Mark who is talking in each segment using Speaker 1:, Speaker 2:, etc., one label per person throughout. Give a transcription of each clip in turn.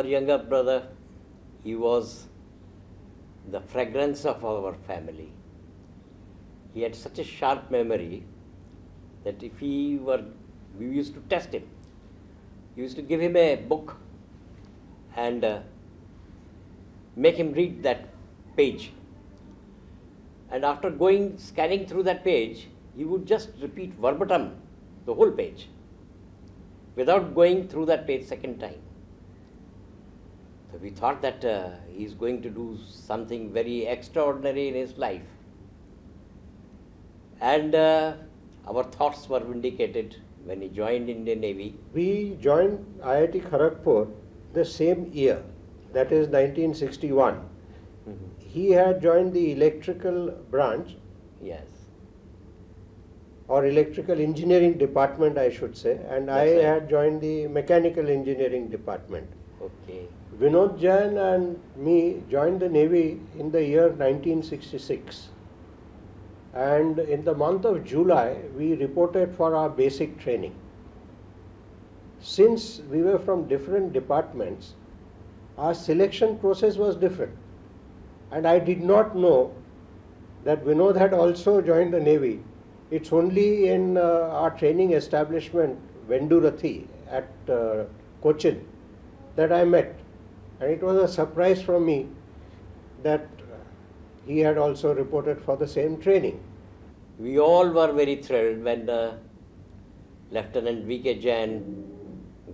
Speaker 1: Our younger brother, he was the fragrance of our family. He had such a sharp memory that if we used to test him. We used to give him a book and make him read that page. And after scanning through that page, he would just repeat verbatim the whole page without going through that page second time. So we thought that he's going to do something very extraordinary in his life. And our thoughts were vindicated when he joined Indian Navy.
Speaker 2: We joined IIT Kharagpur the same year, that is 1961.
Speaker 1: Mm-hmm.
Speaker 2: He had joined the electrical branch,
Speaker 1: Yes.
Speaker 2: or electrical engineering department I should say, and
Speaker 1: That's
Speaker 2: I
Speaker 1: right.
Speaker 2: had joined the mechanical engineering department.
Speaker 1: Okay.
Speaker 2: Vinod Jain and me joined the Navy in the year 1966. And in the month of July, we reported for our basic training. Since we were from different departments, our selection process was different. And I did not know that Vinod had also joined the Navy. It's only in our training establishment, Vendurathi at Cochin, that I met. And it was a surprise for me that he had also reported for the same training.
Speaker 1: We all were very thrilled when Lieutenant V.K. Jain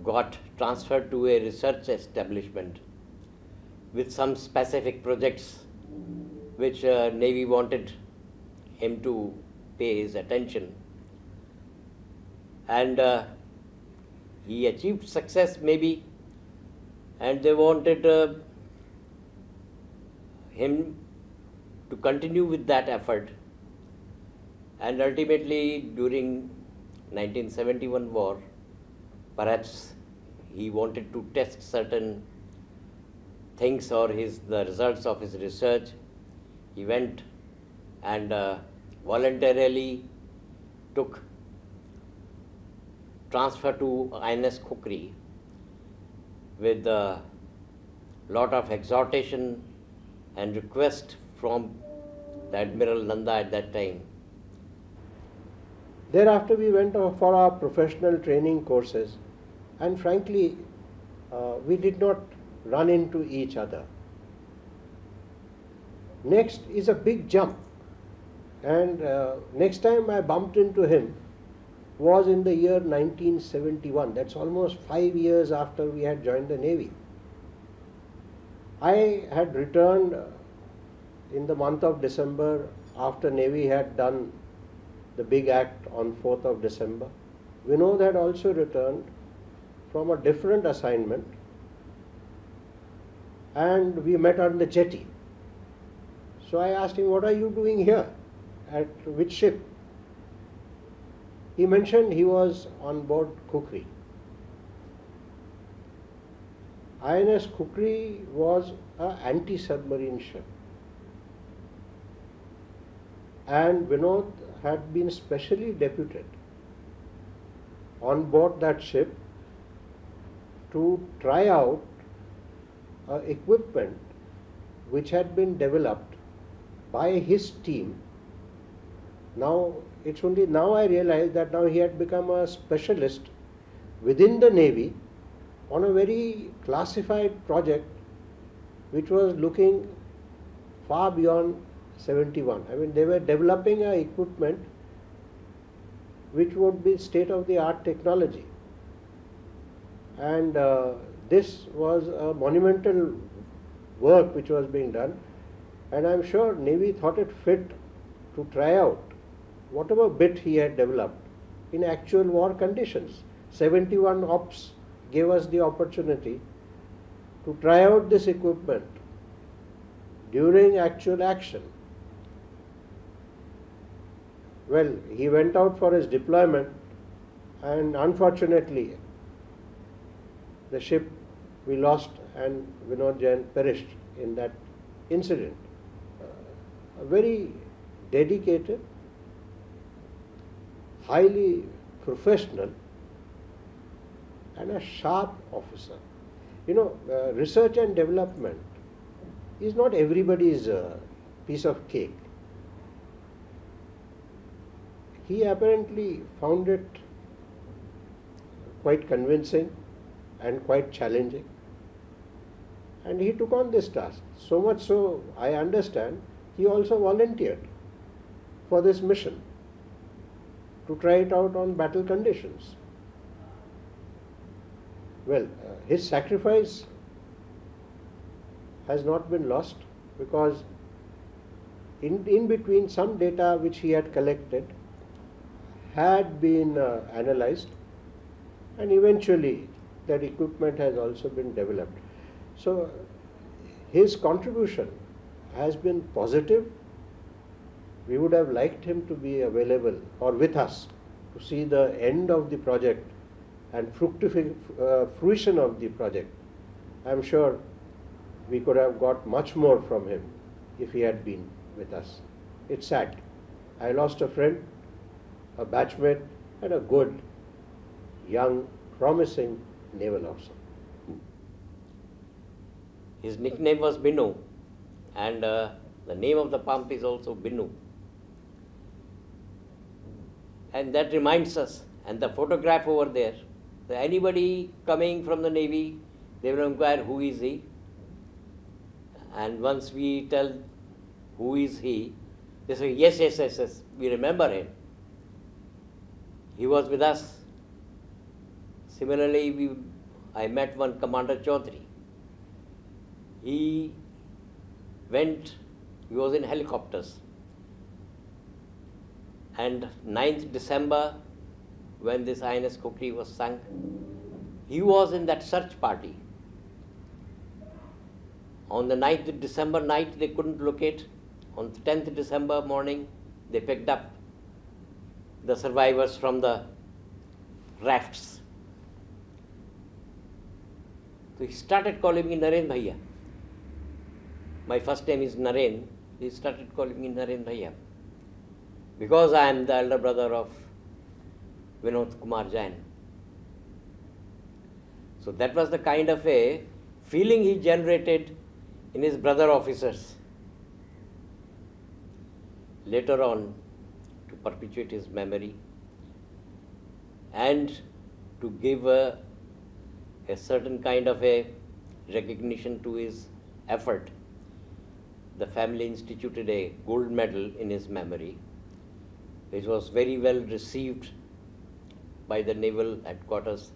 Speaker 1: got transferred to a research establishment with some specific projects which Navy wanted him to pay his attention. And he achieved success maybe, and they wanted him to continue with that effort. And ultimately, during 1971 war, perhaps he wanted to test certain things or the results of his research. He went and voluntarily took transfer to INS Kukri with a lot of exhortation and request from the Admiral Nanda at that time.
Speaker 2: Thereafter, we went for our professional training courses, and frankly, we did not run into each other. Next is a big jump, and next time I bumped into him was in the year 1971. That's almost 5 years after we had joined the Navy. I had returned in the month of December after Navy had done the big act on 4th of December. Vinod had also returned from a different assignment, and we met on the jetty. So I asked him, "What are you doing here? At which ship?" He mentioned he was on board Kukri. INS Kukri was an anti-submarine ship, and Vinod had been specially deputed on board that ship to try out equipment which had been developed by his team. Now, it's only now I realize that now he had become a specialist within the Navy on a very classified project which was looking far beyond 71. I mean, they were developing equipment which would be state-of-the-art technology. And this was a monumental work which was being done, and I'm sure Navy thought it fit to try out whatever bit he had developed in actual war conditions. 71 Ops gave us the opportunity to try out this equipment during actual action. Well, he went out for his deployment, and unfortunately the ship we lost and Vinod Jain perished in that incident. A very dedicated, highly professional and a sharp officer. Research and development is not everybody's piece of cake. He apparently found it quite convincing and quite challenging. And he took on this task. So much so, I understand, he also volunteered for this mission to try it out on battle conditions. Well, his sacrifice has not been lost, because in between some data which he had collected had been analyzed, and eventually that equipment has also been developed. So his contribution has been positive. We would have liked him to be available or with us to see the end of the project and fruition of the project. I am sure we could have got much more from him if he had been with us. It's sad. I lost a friend, a batchmate, and a good, young, promising naval officer.
Speaker 1: His nickname was Binu, and the name of the pump is also Binu. And that reminds us, and the photograph over there, that anybody coming from the Navy, they will inquire who is he. And once we tell who is he, they say, yes, we remember him. He was with us. Similarly, I met one Commander Chaudhary. He was in helicopters. And 9th December, when this INS Khopri was sunk, he was in that search party. On the 9th December night, they couldn't locate. On the 10th December morning, they picked up the survivors from the rafts. So he started calling me Naren Bhaiya. My first name is Naren. He started calling me Naren Bhaiya, because I am the elder brother of Vinod Kumar Jain. So that was the kind of a feeling he generated in his brother officers. Later on, to perpetuate his memory and to give a certain kind of a recognition to his effort, the family instituted a gold medal in his memory, which was very well received by the naval headquarters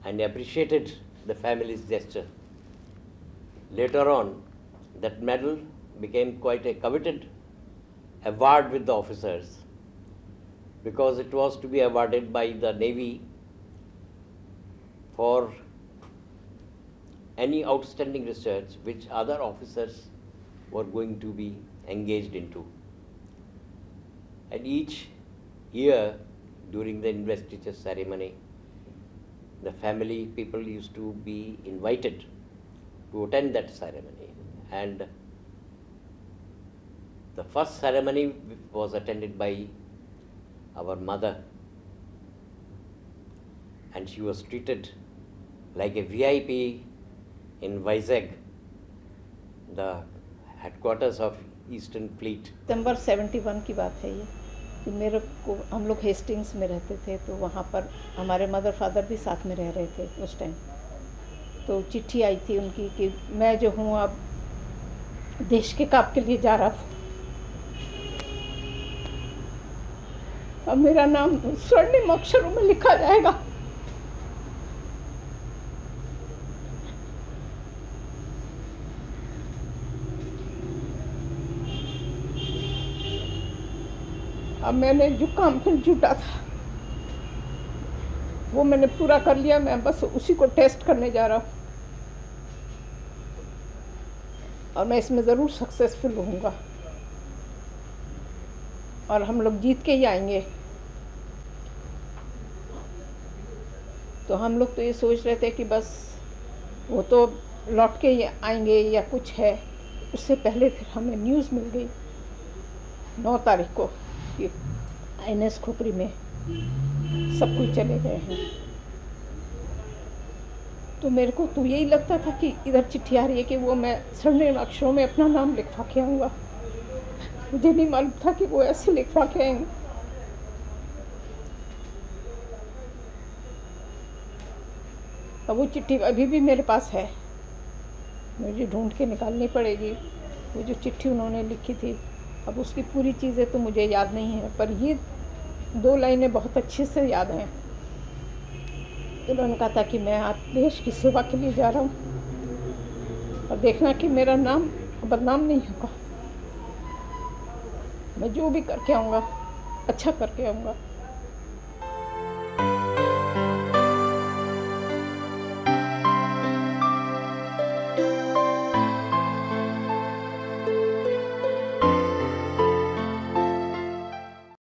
Speaker 1: and appreciated the family's gesture. Later on, that medal became quite a coveted award with the officers, because it was to be awarded by the Navy for any outstanding research which other officers were going to be engaged into. And each year during the investiture ceremony, the family people used to be invited to attend that ceremony. And the first ceremony was attended by our mother, and she was treated like a VIP in Vizag, the headquarters of Eastern Fleet.
Speaker 3: सितंबर 71 की बात है ये, कि मेरे को, हम लोग Hastings में रहते थे, तो वहाँ पर हमारे मदर फादर भी साथ में रह रहे थे उस टाइम। तो चिट्ठी आई थी उनकी कि मैं जो हूँ अब देश के काम के लिए जा रहा हूँ। अब मेरा नाम स्वर्णिम अक्षरों में लिखा जाएगा। अब मैंने जो काम फिर जुटा था वो मैंने पूरा कर लिया, मैं बस उसी को टेस्ट करने जा रहा हूँ और मैं इसमें ज़रूर सक्सेसफुल होऊंगा और हम लोग जीत के ही आएंगे। तो हम लोग तो ये सोच रहे थे कि बस वो तो लौट के ही आएंगे या कुछ है। उससे पहले फिर हमें न्यूज़ मिल गई 9 तारीख को कि INS खोपरी में सब कुछ चले गए हैं। तो मेरे को तो यही लगता था कि इधर चिट्ठी आ रही है कि वो मैं स्वर्णिम अक्षरों में अपना नाम लिखवा के आऊँगा। मुझे नहीं मालूम था कि वो ऐसे लिखवा के आएंगे। अब वो चिट्ठी अभी भी मेरे पास है, मुझे ढूंढ के निकालनी पड़ेगी। वो जो चिट्ठी उन्होंने लिखी थी, अब उसकी पूरी चीज़ें तो मुझे याद नहीं है, पर ये 2 लाइनें बहुत अच्छे से याद हैं। उन्होंने कहा था कि मैं आप देश की सेवा के लिए जा रहा हूँ और देखना कि मेरा नाम बदनाम नहीं होगा। मैं जो भी करके आऊँगा अच्छा करके आऊँगा।